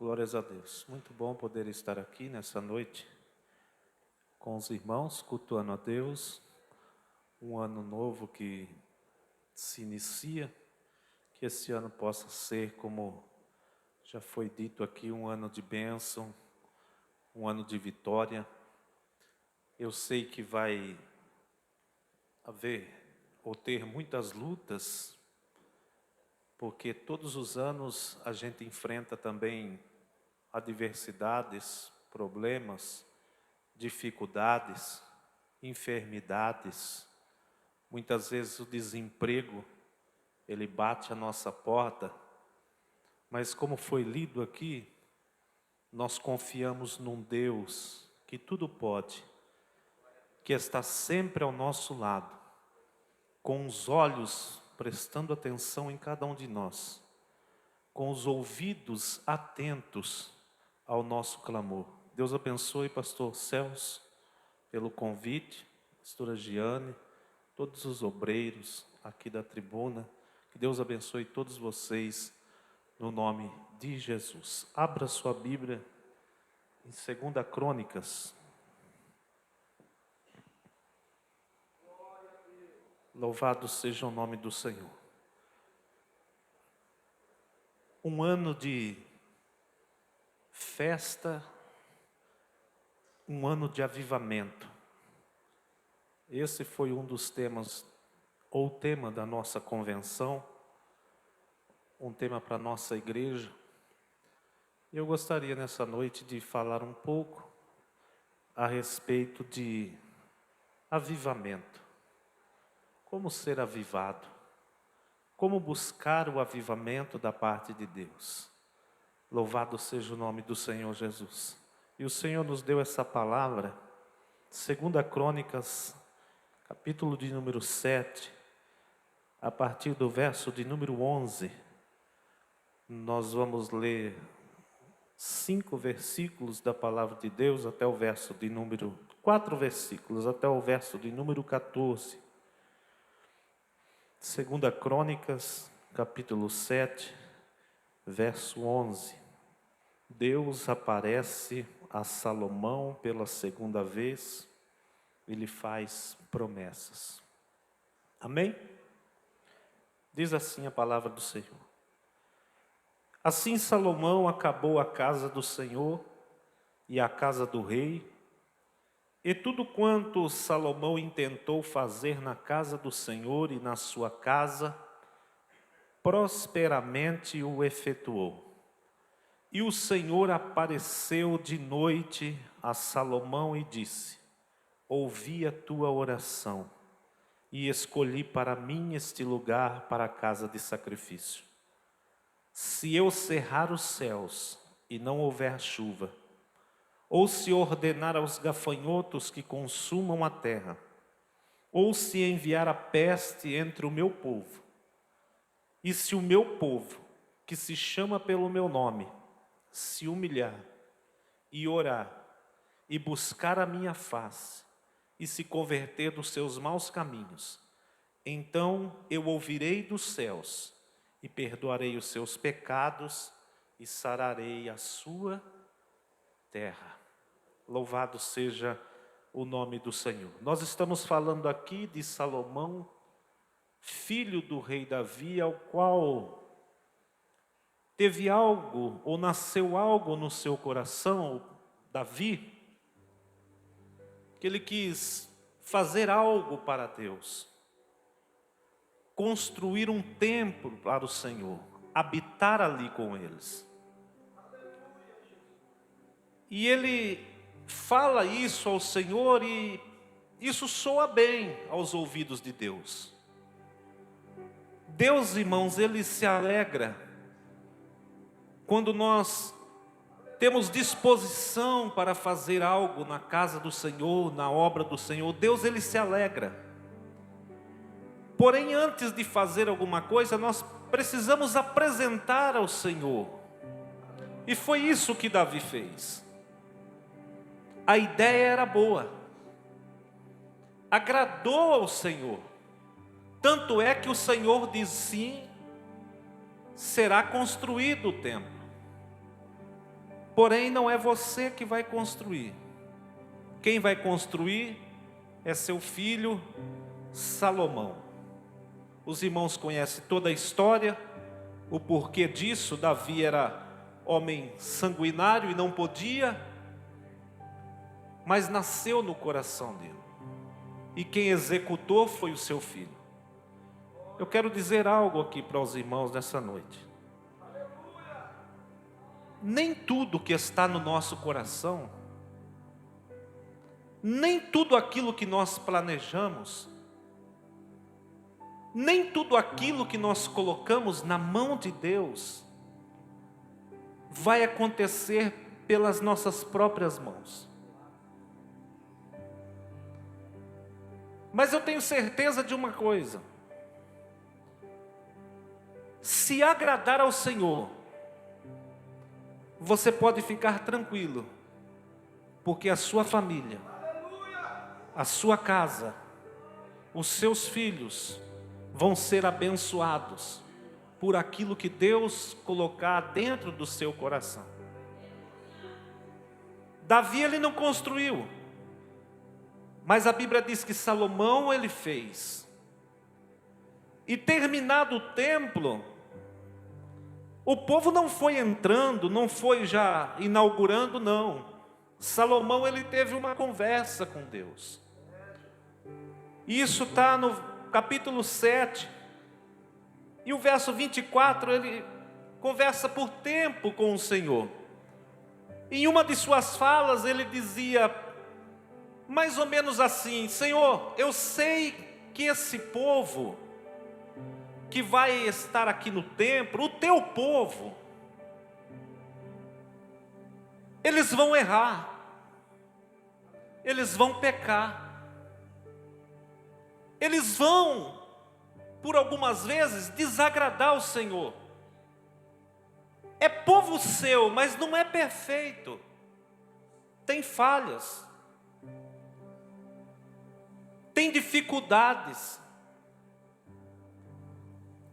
Glórias a Deus. Muito bom poder estar aqui nessa noite com os irmãos, cultuando a Deus. Um ano novo que se inicia, que esse ano possa ser, como já foi dito aqui, um ano de bênção, um ano de vitória. Eu sei que vai haver ou ter muitas lutas, porque todos os anos a gente enfrenta também adversidades, problemas, dificuldades, enfermidades. Muitas vezes o desemprego, ele bate a nossa porta, mas como foi lido aqui, nós confiamos num Deus que tudo pode, que está sempre ao nosso lado, com os olhos prestando atenção em cada um de nós, com os ouvidos atentos ao nosso clamor. Deus abençoe pastor Celso pelo convite, pastora Giane, todos os obreiros aqui da tribuna. Que Deus abençoe todos vocês no nome de Jesus. Abra sua Bíblia em 2 Crônicas. Louvado seja o nome do Senhor. Um ano de festa, um ano de avivamento. Esse foi um dos temas, ou tema da nossa convenção, um tema para a nossa igreja. Eu gostaria nessa noite de falar um pouco a respeito de avivamento. Como ser avivado? Como buscar o avivamento da parte de Deus? Louvado seja o nome do Senhor Jesus. E o Senhor nos deu essa palavra, 2 Crônicas, capítulo de número 7, a partir do verso de número 11. Nós vamos ler 5 versículos da palavra de Deus até o verso de número 4 versículos até o verso de número 14. 2 Crônicas, capítulo 7, verso 11. Deus aparece a Salomão pela segunda vez e lhe faz promessas. Amém? Diz assim a palavra do Senhor. Assim Salomão acabou a casa do Senhor e a casa do rei, e tudo quanto Salomão intentou fazer na casa do Senhor e na sua casa, prosperamente o efetuou. E o Senhor apareceu de noite a Salomão e disse: ouvi a tua oração e escolhi para mim este lugar para a casa de sacrifício. Se eu cerrar os céus e não houver chuva, ou se ordenar aos gafanhotos que consumam a terra, ou se enviar a peste entre o meu povo, e se o meu povo, que se chama pelo meu nome, se humilhar e orar e buscar a minha face e se converter dos seus maus caminhos, então eu ouvirei dos céus e perdoarei os seus pecados e sararei a sua terra. Louvado seja o nome do Senhor. Nós estamos falando aqui de Salomão, filho do rei Davi, ao qual teve algo, ou nasceu algo no seu coração, Davi, que ele quis fazer algo para Deus, construir um templo para o Senhor, habitar ali com eles. E ele fala isso ao Senhor e isso soa bem aos ouvidos de Deus. Deus, irmãos, Ele se alegra quando nós temos disposição para fazer algo na casa do Senhor, na obra do Senhor. Deus, Ele se alegra. Porém, antes de fazer alguma coisa, nós precisamos apresentar ao Senhor. E foi isso que Davi fez. A ideia era boa, agradou ao Senhor. Tanto é que o Senhor diz sim, será construído o templo. Porém, não é você que vai construir. Quem vai construir é seu filho Salomão. Os irmãos conhecem toda a história, o porquê disso. Davi era homem sanguinário e não podia, mas nasceu no coração dele. E quem executou foi o seu filho. Eu quero dizer algo aqui para os irmãos nessa noite. Nem tudo que está no nosso coração, nem tudo aquilo que nós planejamos, nem tudo aquilo que nós colocamos na mão de Deus, vai acontecer pelas nossas próprias mãos. Mas eu tenho certeza de uma coisa: se agradar ao Senhor, você pode ficar tranquilo, porque a sua família, a sua casa, os seus filhos vão ser abençoados por aquilo que Deus colocar dentro do seu coração. Davi, ele não construiu, mas a Bíblia diz que Salomão ele fez. E terminado o templo, o povo não foi entrando, não foi já inaugurando, não. Salomão ele teve uma conversa com Deus. Isso está no capítulo 7. E o verso 24, ele conversa por tempo com o Senhor. Em uma de suas falas, ele dizia mais ou menos assim: Senhor, eu sei que esse povo que vai estar aqui no templo, o teu povo, eles vão errar, eles vão pecar, eles vão, por algumas vezes, desagradar o Senhor. É povo seu, mas não é perfeito, tem falhas, tem dificuldades.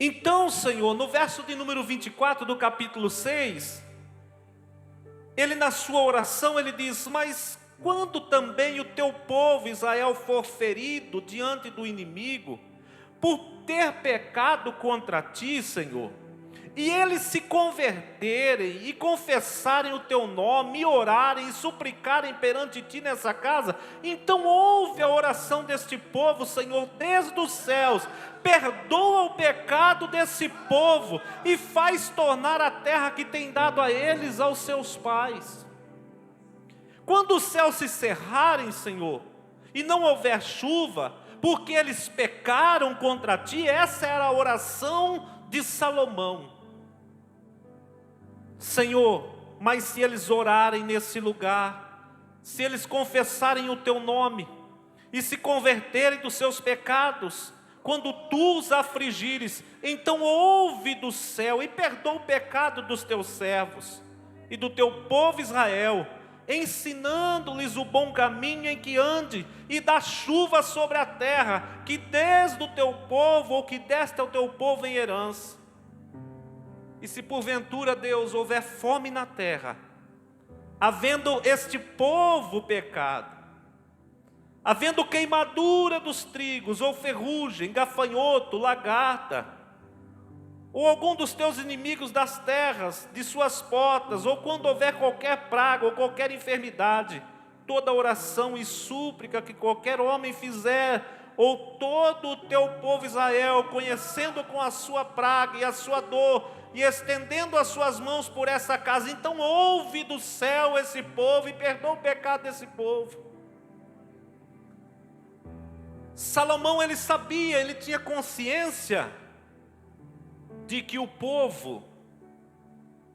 Então, Senhor, no verso de número 24 do capítulo 6, ele na sua oração, ele diz: mas quando também o teu povo Israel for ferido diante do inimigo, por ter pecado contra ti, Senhor, e eles se converterem e confessarem o teu nome, e orarem e suplicarem perante ti nessa casa, então ouve a oração deste povo, Senhor, desde os céus, perdoa o pecado desse povo e faz tornar a terra que tem dado a eles, aos seus pais. Quando os céus se cerrarem, Senhor, e não houver chuva, porque eles pecaram contra ti, essa era a oração de Salomão. Senhor, mas se eles orarem nesse lugar, se eles confessarem o teu nome, e se converterem dos seus pecados, quando tu os afligires, então ouve do céu, e perdoa o pecado dos teus servos, e do teu povo Israel, ensinando-lhes o bom caminho em que ande, e dá chuva sobre a terra, que des do teu povo, ou que deste ao teu povo em herança. E se porventura, Deus, houver fome na terra, havendo este povo pecado, havendo queimadura dos trigos, ou ferrugem, gafanhoto, lagarta, ou algum dos teus inimigos das terras, de suas portas, ou quando houver qualquer praga, ou qualquer enfermidade, toda oração e súplica que qualquer homem fizer, ou todo o teu povo Israel, conhecendo com a sua praga e a sua dor, e estendendo as suas mãos por essa casa, então ouve do céu esse povo e perdoa o pecado desse povo. Salomão, ele sabia, ele tinha consciência de que o povo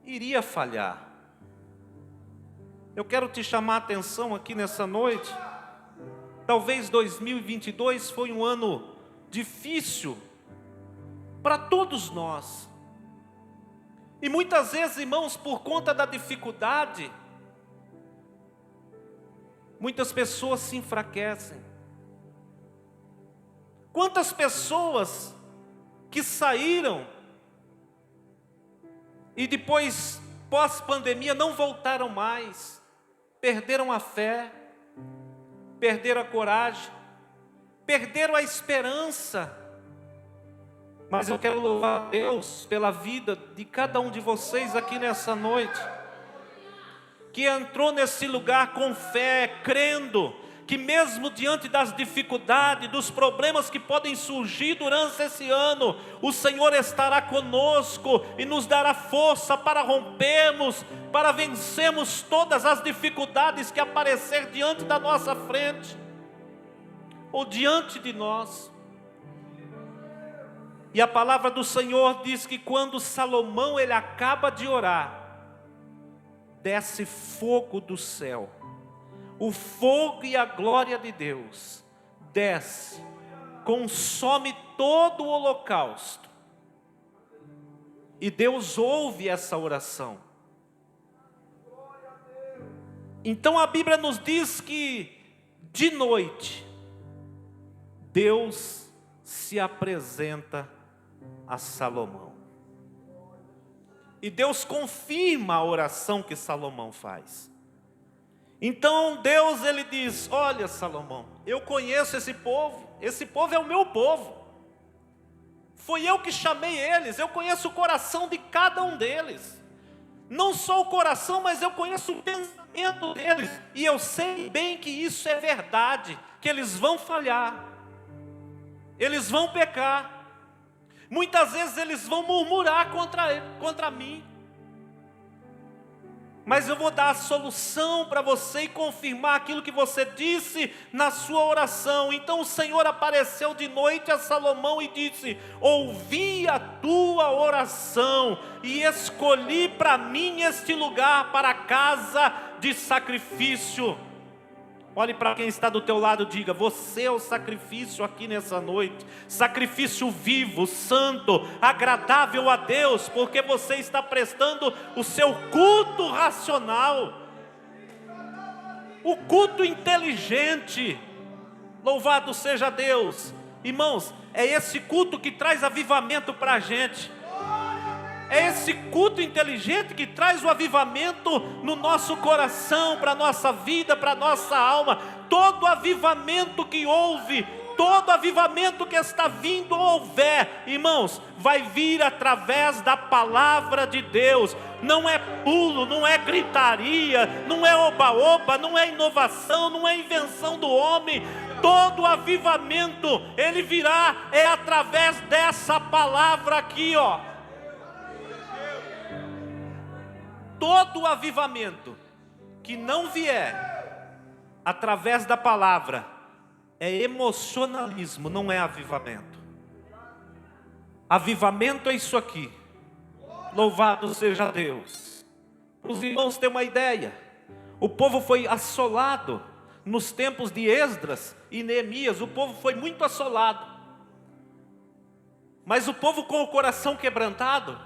iria falhar. Eu quero te chamar a atenção aqui nessa noite. Talvez 2022 foi um ano difícil para todos nós. E muitas vezes, irmãos, por conta da dificuldade, muitas pessoas se enfraquecem. Quantas pessoas que saíram e depois pós-pandemia não voltaram mais, perderam a fé, perderam a coragem, perderam a esperança. Mas eu quero louvar a Deus pela vida de cada um de vocês aqui nessa noite, que entrou nesse lugar com fé, crendo que mesmo diante das dificuldades, dos problemas que podem surgir durante esse ano, o Senhor estará conosco e nos dará força para rompermos, para vencermos todas as dificuldades que aparecer diante da nossa frente, ou diante de nós. E a palavra do Senhor diz que quando Salomão ele acaba de orar, desce fogo do céu. O fogo e a glória de Deus desce, consome todo o holocausto. E Deus ouve essa oração. Então a Bíblia nos diz que de noite Deus se apresenta a Salomão. E Deus confirma a oração que Salomão faz. Então Deus ele diz: olha Salomão, eu conheço esse povo é o meu povo. Foi eu que chamei eles, eu conheço o coração de cada um deles. Não só o coração, mas eu conheço o pensamento deles. E eu sei bem que isso é verdade, que eles vão falhar, eles vão pecar. Muitas vezes eles vão murmurar contra mim. Mas eu vou dar a solução para você e confirmar aquilo que você disse na sua oração. Então o Senhor apareceu de noite a Salomão e disse: ouvi a tua oração e escolhi para mim este lugar para a casa de sacrifício. Olhe para quem está do teu lado e diga: você é o sacrifício aqui nessa noite. Sacrifício vivo, santo, agradável a Deus, porque você está prestando o seu culto racional, o culto inteligente. Louvado seja Deus. Irmãos, é esse culto que traz avivamento para a gente. É esse culto inteligente que traz o avivamento no nosso coração, para a nossa vida, para a nossa alma. Todo avivamento que houve, todo avivamento que está vindo ou houver, irmãos, vai vir através da palavra de Deus. Não é pulo, não é gritaria, não é oba-oba, não é inovação, não é invenção do homem. Todo avivamento, ele virá, é através dessa palavra aqui, ó. Todo avivamento que não vier através da palavra é emocionalismo, não é avivamento. Avivamento é isso aqui. Louvado seja Deus. Os irmãos têm uma ideia. O povo foi assolado nos tempos de Esdras e Neemias. O povo foi muito assolado. Mas o povo com o coração quebrantado,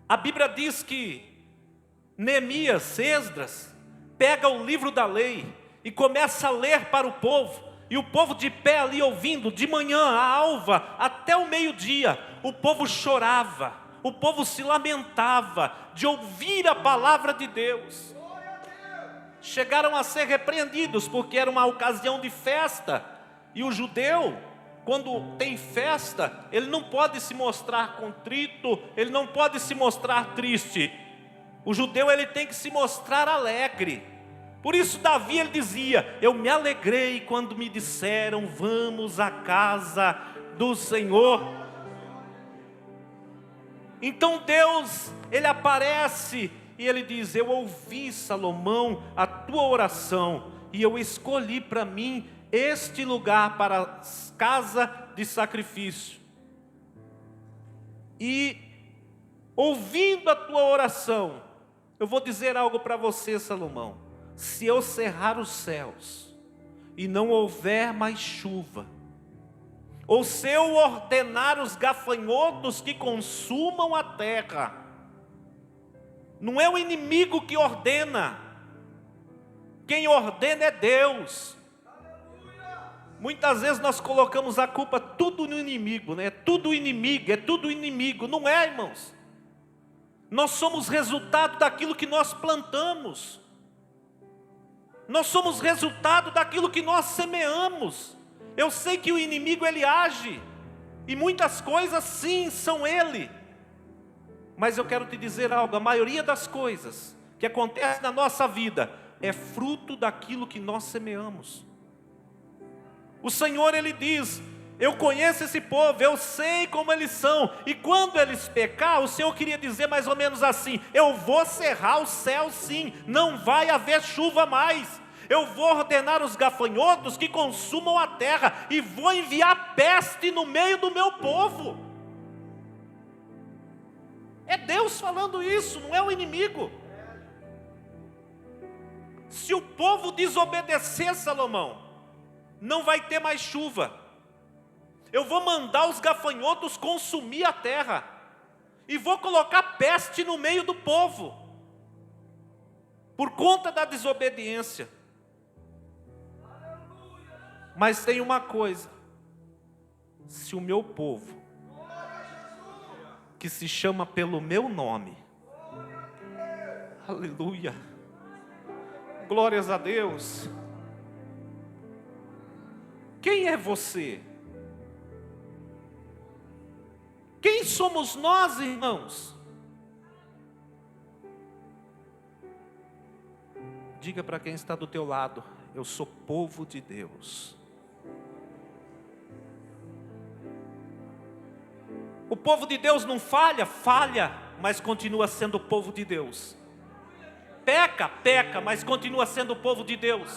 a Bíblia diz que Neemias, Esdras, pega o livro da lei e começa a ler para o povo. E o povo de pé ali ouvindo, de manhã, a alva, até o meio-dia. O povo chorava, o povo se lamentava de ouvir a palavra de Deus. Chegaram a ser repreendidos, porque era uma ocasião de festa. E o judeu, quando tem festa, ele não pode se mostrar contrito, ele não pode se mostrar triste. O judeu ele tem que se mostrar alegre. Por isso Davi ele dizia: eu me alegrei quando me disseram, vamos à casa do Senhor. Então Deus ele aparece e ele diz: eu ouvi, Salomão, a tua oração, e eu escolhi para mim este lugar para a casa de sacrifício. E ouvindo a tua oração, eu vou dizer algo para você, Salomão. Se eu cerrar os céus e não houver mais chuva, ou se eu ordenar os gafanhotos que consumam a terra, não é o inimigo que ordena, quem ordena é Deus. Muitas vezes nós colocamos a culpa tudo no inimigo, né? É tudo inimigo, não é, irmãos? Nós somos resultado daquilo que nós plantamos. Nós somos resultado daquilo que nós semeamos. Eu sei que o inimigo ele age, e muitas coisas sim são ele. Mas eu quero te dizer algo, a maioria das coisas que acontecem na nossa vida é fruto daquilo que nós semeamos. O Senhor ele diz: eu conheço esse povo, eu sei como eles são, e quando eles pecar, o Senhor queria dizer mais ou menos assim: eu vou cerrar o céu sim, não vai haver chuva mais. Eu vou ordenar os gafanhotos que consumam a terra, e vou enviar peste no meio do meu povo. É Deus falando isso, não é o inimigo. Se o povo desobedecer, Salomão, não vai ter mais chuva. Eu vou mandar os gafanhotos consumir a terra, e vou colocar peste no meio do povo, por conta da desobediência. Mas tem uma coisa: se o meu povo, que se chama pelo meu nome, aleluia, glórias a Deus. Quem é você? Quem somos nós, irmãos? Diga para quem está do teu lado: eu sou povo de Deus. O povo de Deus não falha, mas continua sendo o povo de Deus. Peca, mas continua sendo o povo de Deus.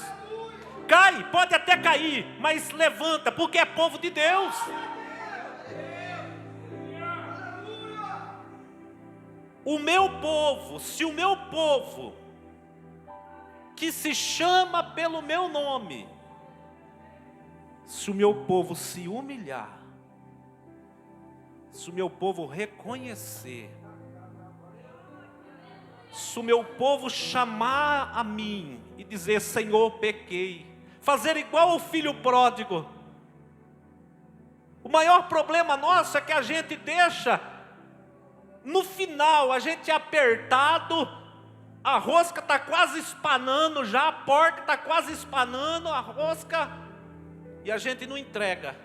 Cai, pode até cair, mas levanta, porque é povo de Deus. O meu povo, se o meu povo, que se chama pelo meu nome, se o meu povo se humilhar, se o meu povo reconhecer, se o meu povo chamar a mim e dizer: Senhor, pequei, fazer igual ao filho pródigo. O maior problema nosso é que a gente deixa, no final, a gente é apertado, a rosca está quase espanando já, a porta está quase espanando, a rosca, e a gente não entrega.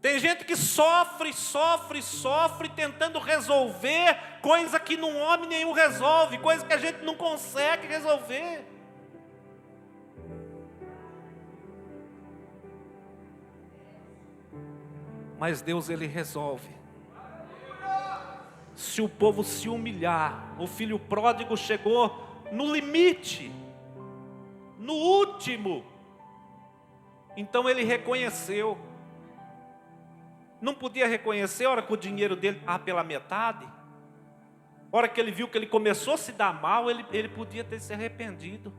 Tem gente que sofre, tentando resolver coisa que um homem nenhum resolve, coisa que a gente não consegue resolver. Mas Deus, Ele resolve. Se o povo se humilhar, o filho pródigo chegou no limite, no último, então ele reconheceu. Não podia reconhecer a hora que o dinheiro dele estava pela metade. A hora que ele viu que ele começou a se dar mal, ele podia ter se arrependido.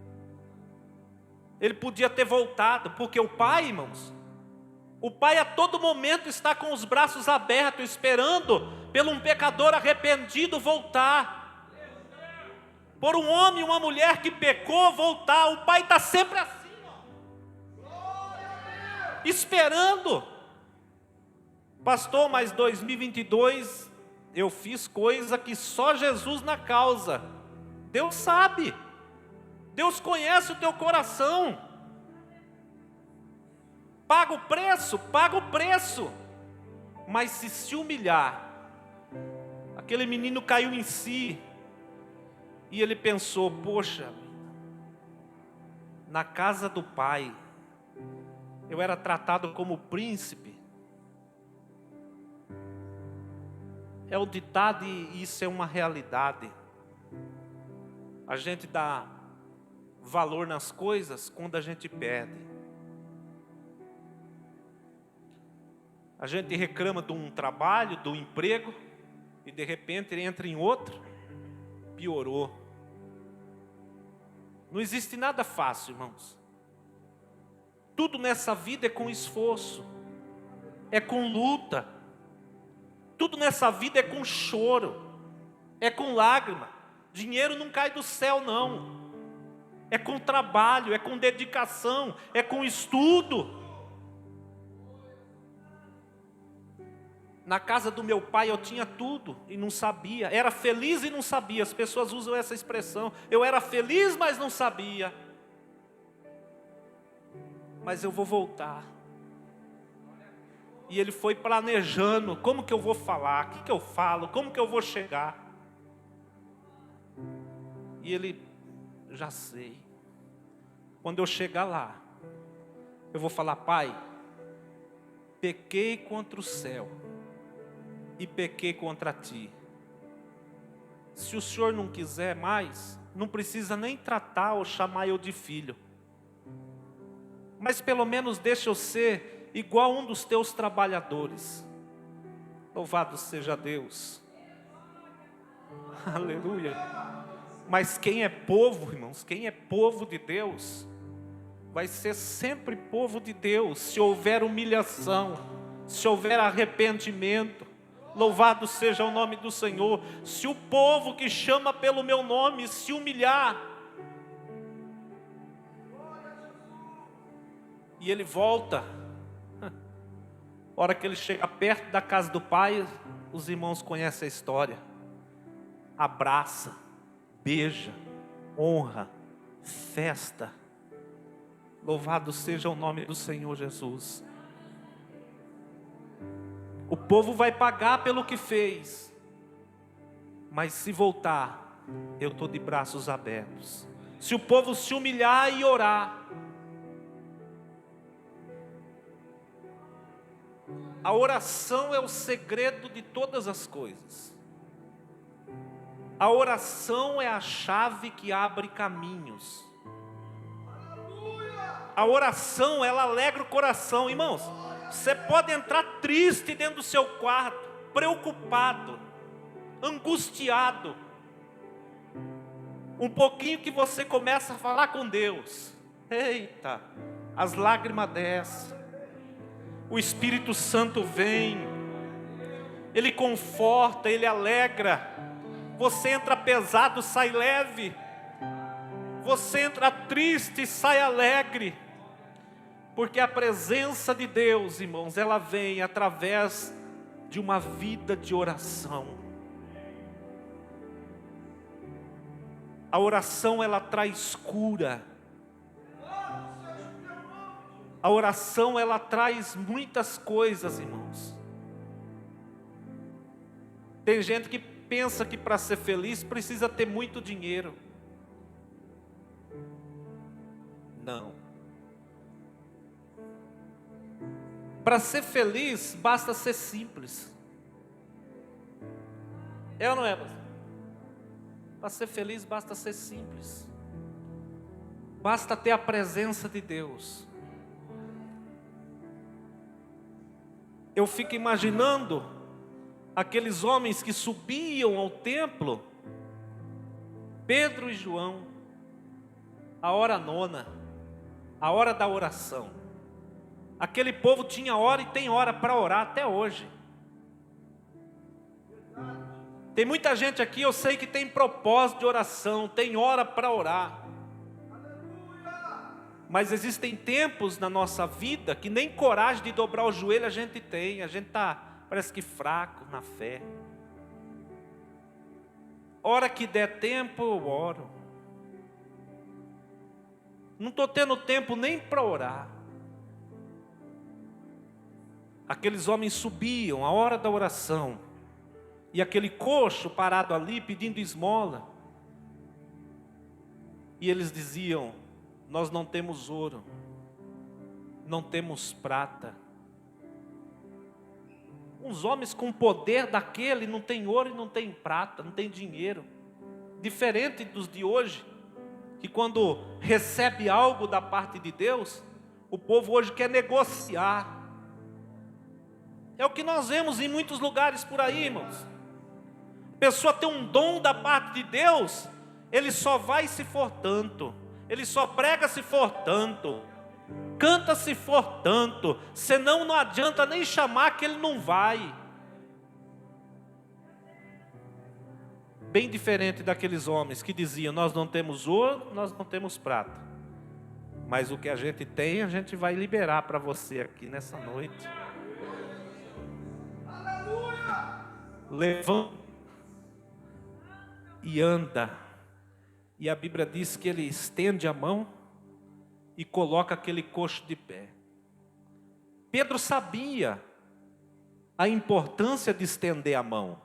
Ele podia ter voltado, porque o pai, irmãos, o pai a todo momento está com os braços abertos, esperando pelo um pecador arrependido voltar. Por um homem e uma mulher que pecou voltar. O pai está sempre assim, esperando. Pastor, mas 2022 eu fiz coisa que só Jesus na causa. Deus sabe. Deus conhece o teu coração. Paga o preço. Mas se humilhar, aquele menino caiu em si, e ele pensou: poxa, na casa do pai, eu era tratado como príncipe. É o ditado e isso é uma realidade. A gente dá valor nas coisas quando a gente perde. A gente reclama de um trabalho, de um emprego, e de repente entra em outro, piorou. Não existe nada fácil, irmãos. Tudo nessa vida é com esforço, é com luta. Tudo nessa vida é com choro, é com lágrima. Dinheiro não cai do céu, não. É com trabalho, é com dedicação, é com estudo. Na casa do meu pai eu tinha tudo e não sabia. Era feliz e não sabia. As pessoas usam essa expressão. Eu era feliz, mas não sabia. Mas eu vou voltar. E ele foi planejando. Como que eu vou falar? O que eu falo? Como que eu vou chegar? E ele, já sei. Quando eu chegar lá, eu vou falar: Pai, pequei contra o céu e pequei contra ti. Se o Senhor não quiser mais, não precisa nem tratar ou chamar eu de filho. Mas pelo menos deixa eu ser igual um dos teus trabalhadores. Louvado seja Deus. Aleluia. Mas quem é povo, irmãos, quem é povo de Deus, vai ser sempre povo de Deus, se houver humilhação, se houver arrependimento. Louvado seja o nome do Senhor. Se o povo que chama pelo meu nome se humilhar, e ele volta, a hora que ele chega perto da casa do pai, os irmãos conhecem a história. Abraça, beija, honra, festa. Louvado seja o nome do Senhor Jesus. O povo vai pagar pelo que fez, mas se voltar, eu estou de braços abertos. Se o povo se humilhar e orar, a oração é o segredo de todas as coisas. A oração é a chave que abre caminhos. A oração, ela alegra o coração, irmãos. Você pode entrar triste dentro do seu quarto, preocupado, angustiado. Um pouquinho que você começa a falar com Deus, eita, as lágrimas descem, o Espírito Santo vem, Ele conforta, Ele alegra. Você entra pesado, sai leve. Você entra triste, sai alegre. Porque a presença de Deus, irmãos, ela vem através de uma vida de oração. A oração, ela traz cura. A oração, ela traz muitas coisas, irmãos. Tem gente que pensa que para ser feliz precisa ter muito dinheiro. Não. Para ser feliz, basta ser simples. É ou não é, pastor? Para ser feliz, basta ser simples. Basta ter a presença de Deus. Eu fico imaginando aqueles homens que subiam ao templo, Pedro e João, a hora nona, a hora da oração. Aquele povo tinha hora e tem hora para orar até hoje. Tem muita gente aqui, eu sei que tem propósito de oração, tem hora para orar. Mas existem tempos na nossa vida que nem coragem de dobrar o joelho a gente tem. A gente está, parece que fraco na fé. Hora que der tempo, eu oro. Não estou tendo tempo nem para orar. Aqueles homens subiam a hora da oração, e aquele coxo parado ali pedindo esmola, e eles diziam: nós não temos ouro, não temos prata. Uns homens com poder daquele, não tem ouro e não tem prata, não tem dinheiro. Diferente dos de hoje, que quando recebe algo da parte de Deus, o povo hoje quer negociar. É o que nós vemos em muitos lugares por aí, irmãos. A pessoa tem um dom da parte de Deus, ele só vai se for tanto, ele só prega se for tanto, canta se for tanto, senão não adianta nem chamar que ele não vai. Bem diferente daqueles homens que diziam: nós não temos ouro, nós não temos prata, mas o que a gente tem, a gente vai liberar para você aqui nessa noite. levanta e anda. E a Bíblia diz que ele estende a mão e coloca aquele coxo de pé. Pedro sabia a importância de estender a mão.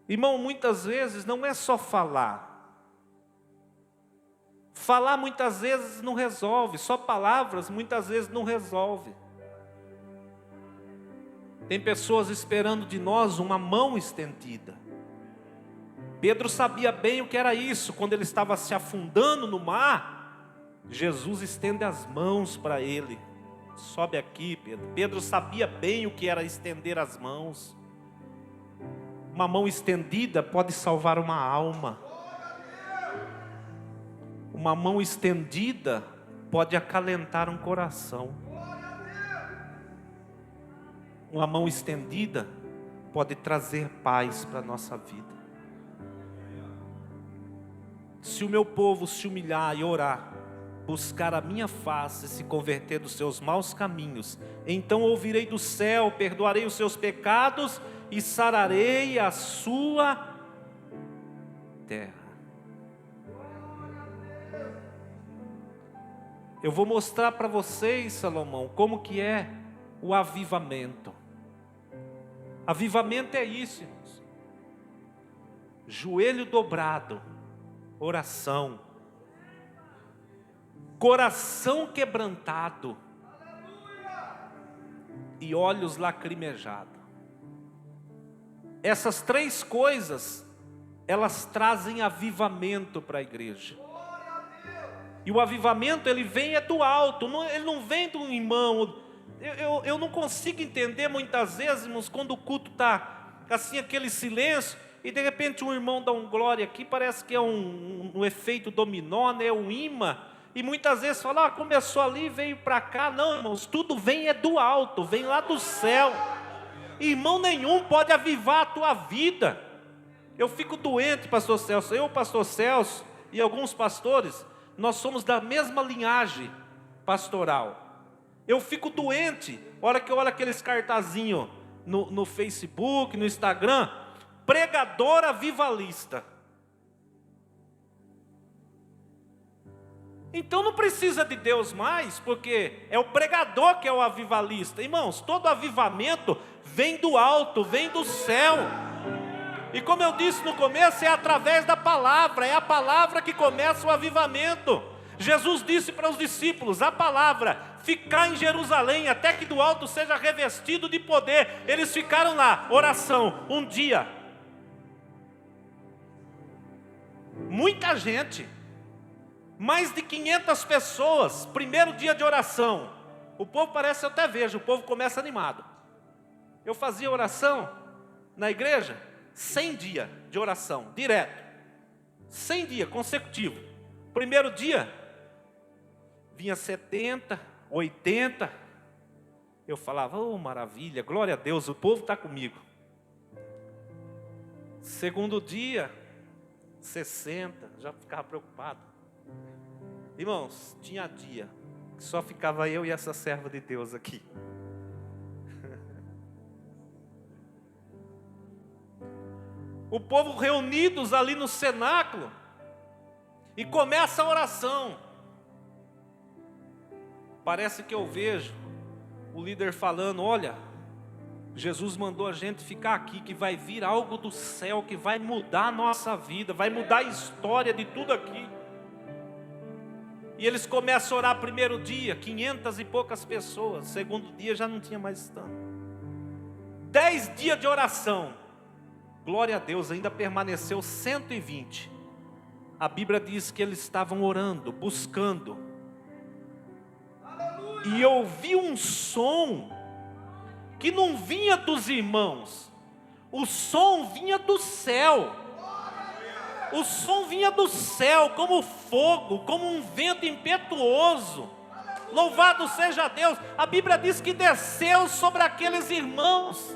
Irmão, muitas vezes não é só falar. Falar muitas vezes não resolve, só palavras muitas vezes não resolve. Tem pessoas esperando de nós uma mão estendida. Pedro sabia bem o que era isso. Quando ele estava se afundando no mar, Jesus estende as mãos para ele. Sobe aqui, Pedro. Pedro sabia bem o que era estender as mãos. Uma mão estendida pode salvar uma alma. Uma mão estendida pode acalentar um coração. Uma mão estendida pode trazer paz para a nossa vida. Se o meu povo se humilhar e orar, buscar a minha face e se converter dos seus maus caminhos, então ouvirei do céu, perdoarei os seus pecados e sararei a sua terra. Eu vou mostrar para vocês, Salomão, como que é o avivamento. Avivamento é isso, irmãos. Joelho dobrado, oração, coração quebrantado e olhos lacrimejados. Essas três coisas, elas trazem avivamento para a igreja. E o avivamento, ele vem do alto, ele não vem do irmão. Eu não consigo entender muitas vezes, irmãos, quando o culto está assim, aquele silêncio, e de repente um irmão dá um glória aqui, parece que é um efeito dominó, né, um imã, e muitas vezes fala, começou ali, veio para cá. Não, irmãos, tudo vem do alto, vem lá do céu. Irmão nenhum pode avivar a tua vida. Eu fico doente, pastor Celso, pastor Celso e alguns pastores, nós somos da mesma linhagem pastoral. Eu fico doente, a hora que eu olho aqueles cartazinhos no Facebook, no Instagram, pregador avivalista. Então não precisa de Deus mais, porque é o pregador que é o avivalista. Irmãos, todo avivamento vem do alto, vem do céu. E como eu disse no começo, é através da palavra, é a palavra que começa o avivamento. Jesus disse para os discípulos, a palavra, ficar em Jerusalém, até que do alto seja revestido de poder. Eles ficaram lá, oração, um dia. Muita gente, mais de 500 pessoas, primeiro dia de oração. O povo parece, eu até vejo, o povo começa animado. Eu fazia oração na igreja, 100 dias de oração, direto. 100 dias consecutivos. Primeiro dia, vinha 70, 80. Eu falava, maravilha, glória a Deus, o povo está comigo. Segundo dia, 60, já ficava preocupado. Irmãos, tinha dia que só ficava eu e essa serva de Deus aqui. O povo reunidos ali no cenáculo, e começa a oração. Parece que eu vejo o líder falando, olha, Jesus mandou a gente ficar aqui, que vai vir algo do céu, que vai mudar a nossa vida, vai mudar a história de tudo aqui. E eles começam a orar primeiro dia, 500 e poucas pessoas, segundo dia já não tinha mais tanto. 10 dias de oração, glória a Deus, ainda permaneceu 120. A Bíblia diz que eles estavam orando, buscando. E eu ouvi um som que não vinha dos irmãos, o som vinha do céu. O som vinha do céu, como fogo, como um vento impetuoso. Louvado seja Deus. A Bíblia diz que desceu sobre aqueles irmãos,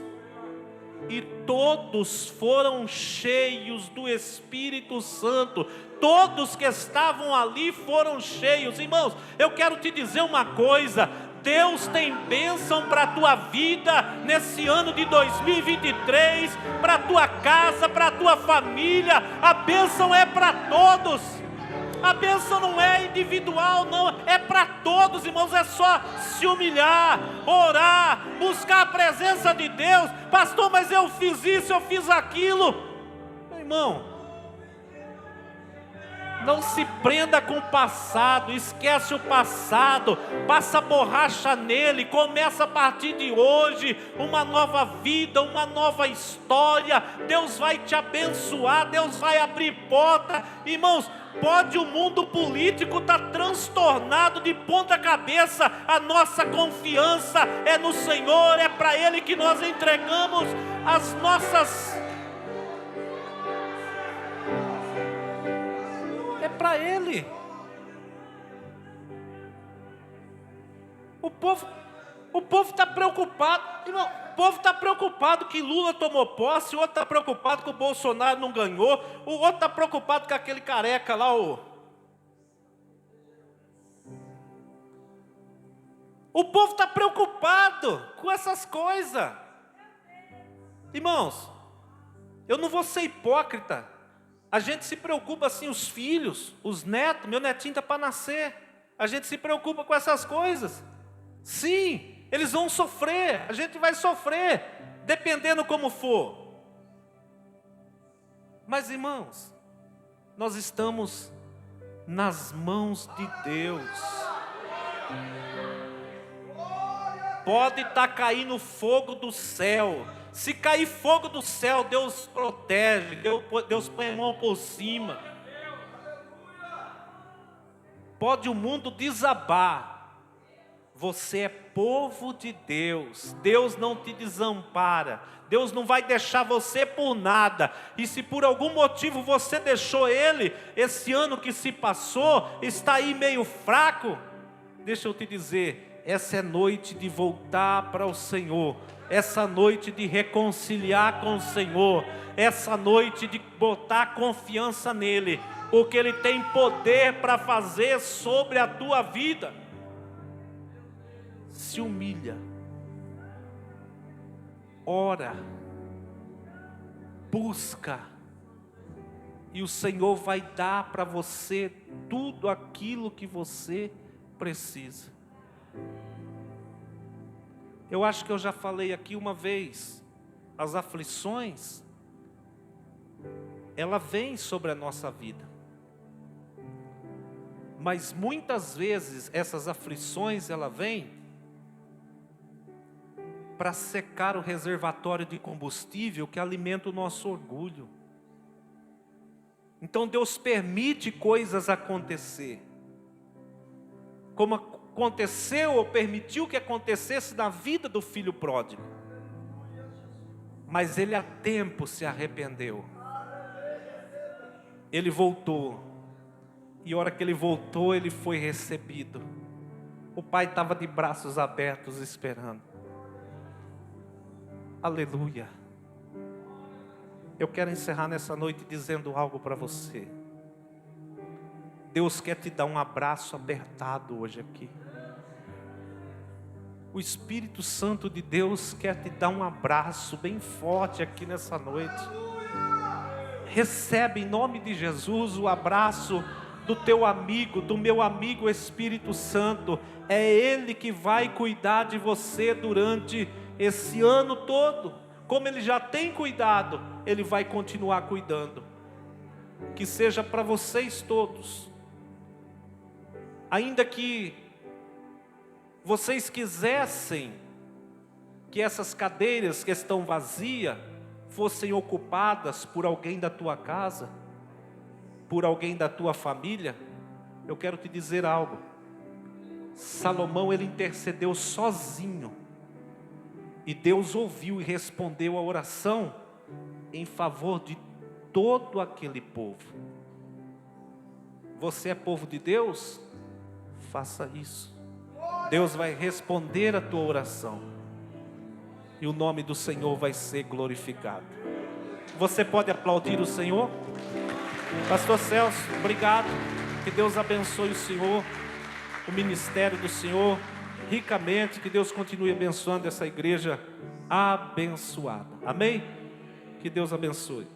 e todos foram cheios do Espírito Santo. Todos que estavam ali foram cheios. Irmãos, eu quero te dizer uma coisa: Deus tem bênção para a tua vida nesse ano de 2023, para a tua casa, para a tua família. A bênção é para todos. A bênção não é individual, não, é para todos, irmãos. É só se humilhar, orar, buscar a presença de Deus. Pastor, mas eu fiz isso, eu fiz aquilo. Meu irmão, não se prenda com o passado, esquece o passado, passa borracha nele, começa a partir de hoje uma nova vida, uma nova história. Deus vai te abençoar, Deus vai abrir porta. Irmãos, pode o mundo político estar transtornado de ponta cabeça, a nossa confiança é no Senhor, é para Ele que nós entregamos as nossas... É para Ele. O povo está preocupado, irmão. O povo está preocupado que Lula tomou posse, o outro está preocupado que o Bolsonaro não ganhou, o outro está preocupado com aquele careca lá, o povo está preocupado com essas coisas. Irmãos, eu não vou ser hipócrita. A gente se preocupa assim, os filhos, os netos, meu netinho está para nascer. A gente se preocupa com essas coisas. Sim, eles vão sofrer, a gente vai sofrer, dependendo como for. Mas, irmãos, nós estamos nas mãos de Deus. Pode estar caindo fogo do céu. Se cair fogo do céu, Deus protege, Deus põe a mão por cima. Pode o mundo desabar. Você é povo de Deus. Deus não te desampara. Deus não vai deixar você por nada. E se por algum motivo você deixou Ele, esse ano que se passou, está aí meio fraco, deixa eu te dizer, essa é noite de voltar para o Senhor. Essa noite de reconciliar com o Senhor. Essa noite de botar confiança nele. Porque Ele tem poder para fazer sobre a tua vida. Se humilha, ora, busca, e o Senhor vai dar para você tudo aquilo que você precisa. Eu acho que eu já falei aqui uma vez, as aflições, ela vem sobre a nossa vida. Mas muitas vezes essas aflições, ela vem para secar o reservatório de combustível que alimenta o nosso orgulho. Então Deus permite coisas acontecer, como aconteceu ou permitiu que acontecesse na vida do filho pródigo. Mas ele a tempo se arrependeu. Ele voltou, e a hora que ele voltou, ele foi recebido. O pai estava de braços abertos esperando. Aleluia. Eu quero encerrar nessa noite dizendo algo para você. Deus quer te dar um abraço apertado hoje aqui. O Espírito Santo de Deus quer te dar um abraço bem forte aqui nessa noite. Recebe em nome de Jesus o abraço do teu amigo, do meu amigo Espírito Santo. É Ele que vai cuidar de você durante esse ano todo. Como Ele já tem cuidado, Ele vai continuar cuidando. Que seja para vocês todos. Ainda que vocês quisessem que essas cadeiras que estão vazias fossem ocupadas por alguém da tua casa, por alguém da tua família, eu quero te dizer algo. Salomão, ele intercedeu sozinho, e Deus ouviu e respondeu a oração em favor de todo aquele povo. Você é povo de Deus? Faça isso. Deus vai responder a tua oração, e o nome do Senhor vai ser glorificado. Você pode aplaudir o Senhor? Pastor Celso, obrigado. Que Deus abençoe o Senhor, o ministério do Senhor ricamente. Que Deus continue abençoando essa igreja abençoada. Amém? Que Deus abençoe.